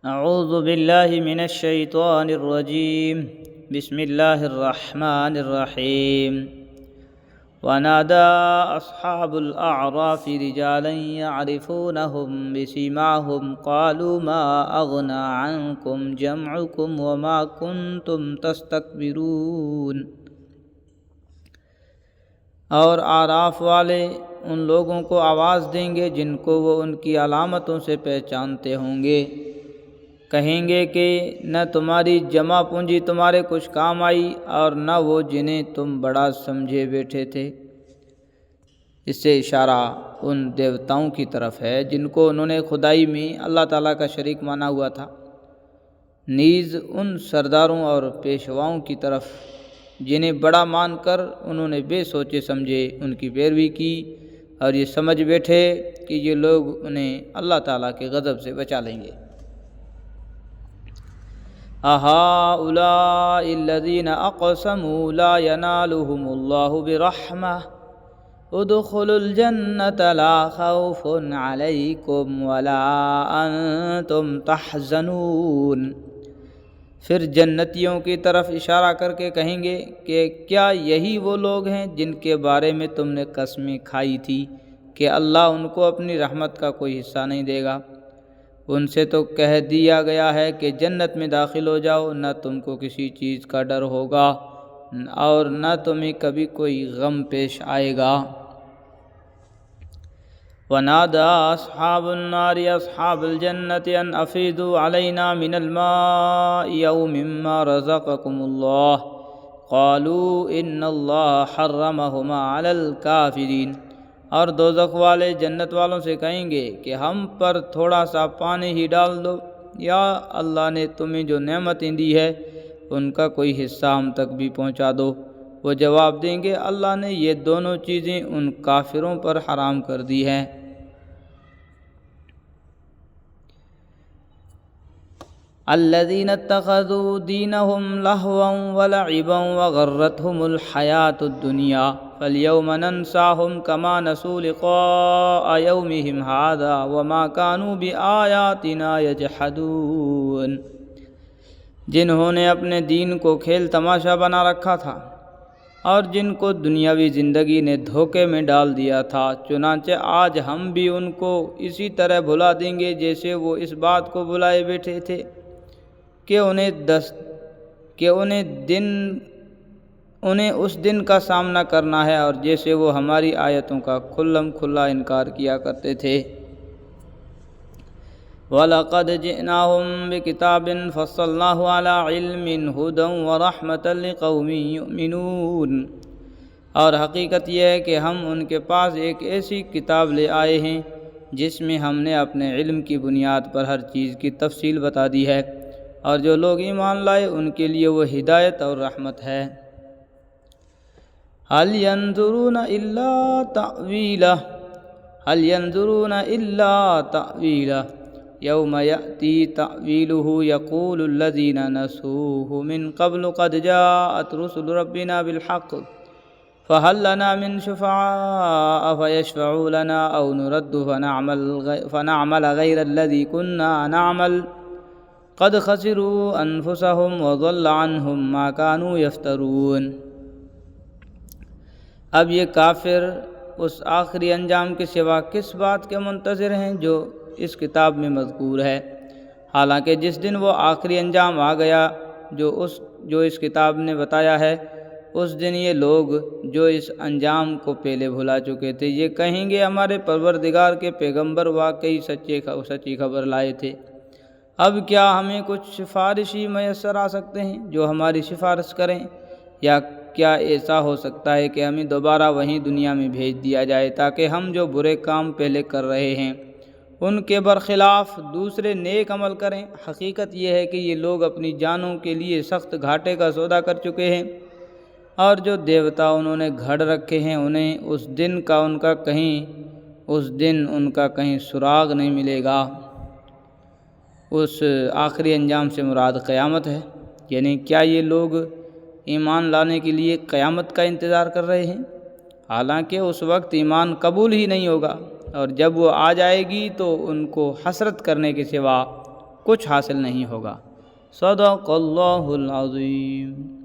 اعوذ باللہ من الشیطان الرجیم بسم اللہ الرحمن الرحیم ونادى أصحاب الأعراف رجالا يعرفونهم بسيماهم قالوا ما أغنى عنكم جمعكم وما كنتم تستكبرون۔ اور اعراف والے ان لوگوں کو آواز دیں گے جن کو وہ ان کی علامتوں سے پہچانتے ہوں گے، کہیں گے کہ نہ تمہاری جمع پونجی تمہارے کچھ کام آئی اور نہ وہ جنہیں تم بڑا سمجھے بیٹھے تھے۔ اس سے اشارہ ان دیوتاؤں کی طرف ہے جن کو انہوں نے خدائی میں اللہ تعالیٰ کا شریک مانا ہوا تھا، نیز ان سرداروں اور پیشواؤں کی طرف جنہیں بڑا مان کر انہوں نے بے سوچے سمجھے ان کی پیروی کی اور یہ سمجھ بیٹھے کہ یہ لوگ انہیں اللہ تعالیٰ کے غضب سے بچا لیں گے۔ أَهَٰؤُلَاءِ الَّذِينَ أَقْسَمُوا لَا يَنَالُهُمُ اللَّهُ بِرَحْمَةٍ ادْخُلُوا الْجَنَّةَ لَا خَوْفٌ عَلَيْكُمْ وَلَا أَنْتُمْ تَحْزَنُونَ۔ پھر جنتیوں کی طرف اشارہ کر کے کہیں گے کہ کیا یہی وہ لوگ ہیں جن کے بارے میں تم نے قسمیں کھائی تھی کہ اللہ ان کو اپنی رحمت کا کوئی حصہ نہیں دے گا؟ ان سے تو کہہ دیا گیا ہے کہ جنت میں داخل ہو جاؤ، نہ تم کو کسی چیز کا ڈر ہوگا اور نہ تمہیں کبھی کوئی غم پیش آئے گا۔ وَنَادَىٰ أَصْحَابُ النَّارِ أَصْحَابَ الْجَنَّةِ أَنْ أَفِيضُوا عَلَيْنَا مِنَ الْمَاءِ أَوْ مِمَّا رَزَقَكُمُ اللَّهُ قَالُوا إِنَّ اللَّهَ حَرَّمَهُمَا عَلَى الْكَافِرِينَ۔ اور دوزخ والے جنت والوں سے کہیں گے کہ ہم پر تھوڑا سا پانی ہی ڈال دو، یا اللہ نے تمہیں جو نعمتیں دی ہے ان کا کوئی حصہ ہم تک بھی پہنچا دو۔ وہ جواب دیں گے اللہ نے یہ دونوں چیزیں ان کافروں پر حرام کر دی ہیں۔ الذين اتخذوا دينهم لهوا ولعبا وغرتهم الحياة الدنيا فاليوم ننساهم كما نسوا لقاء يومهم هذا وما كانوا بآياتنا يجحدون۔ جنہوں نے اپنے دین کو کھیل تماشا بنا رکھا تھا اور جن کو دنیاوی زندگی نے دھوکے میں ڈال دیا تھا، چنانچہ آج ہم بھی ان کو اسی طرح بھلا دیں گے جیسے وہ اس بات کو بھلائے بیٹھے تھے کہ انہیں اس دن کا سامنا کرنا ہے، اور جیسے وہ ہماری آیتوں کا کھلم کھلا انکار کیا کرتے تھے۔ وَلَقَدْ جِئْنَاهُمْ بِكِتَابٍ فَصَّلْنَاهُ عَلَىٰ عِلْمٍ هُدًى وَرَحْمَةً لِقَوْمٍ يُؤْمِنُونَ۔ اور حقیقت یہ ہے کہ ہم ان کے پاس ایک ایسی کتاب لے آئے ہیں جس میں ہم نے اپنے علم کی بنیاد پر ہر چیز کی تفصیل بتا دی ہے، اور جو لوگ ایمان لائے ان کے لیے وہ ہدایت اور رحمت ہے۔ هل ينظرون إلا تأويله يوم يأتي تأويله يقول الذين نسوه من قبل قد جاءت رسل ربنا بالحق فهل لنا من شفعاء فيشفعوا لنا أو نرد فنعمل غير الذي كنا نعمل قد خسروا انفسهم وضل عنهم ما كانوا يفترون۔ اب یہ کافر اس آخری انجام کے سوا کس بات کے منتظر ہیں جو اس کتاب میں مذکور ہے، حالانکہ جس دن وہ آخری انجام آ گیا جو اس کتاب نے بتایا ہے، اس دن یہ لوگ جو اس انجام کو پہلے بھلا چکے تھے یہ کہیں گے ہمارے پروردگار کے پیغمبر واقعی سچی خبر لائے تھے، اب کیا ہمیں کچھ سفارشی میسر آ سکتے ہیں جو ہماری سفارش کریں، یا کیا ایسا ہو سکتا ہے کہ ہمیں دوبارہ وہیں دنیا میں بھیج دیا جائے تاکہ ہم جو برے کام پہلے کر رہے ہیں ان کے برخلاف دوسرے نیک عمل کریں۔ حقیقت یہ ہے کہ یہ لوگ اپنی جانوں کے لیے سخت گھاٹے کا سودا کر چکے ہیں، اور جو دیوتا انہوں نے گھڑ رکھے ہیں انہیں اس دن ان کا کہیں سراغ نہیں ملے گا۔ اس آخری انجام سے مراد قیامت ہے، یعنی کیا یہ لوگ ایمان لانے کے لیے قیامت کا انتظار کر رہے ہیں؟ حالانکہ اس وقت ایمان قبول ہی نہیں ہوگا، اور جب وہ آ جائے گی تو ان کو حسرت کرنے کے سوا کچھ حاصل نہیں ہوگا۔ صدق اللہ العظیم۔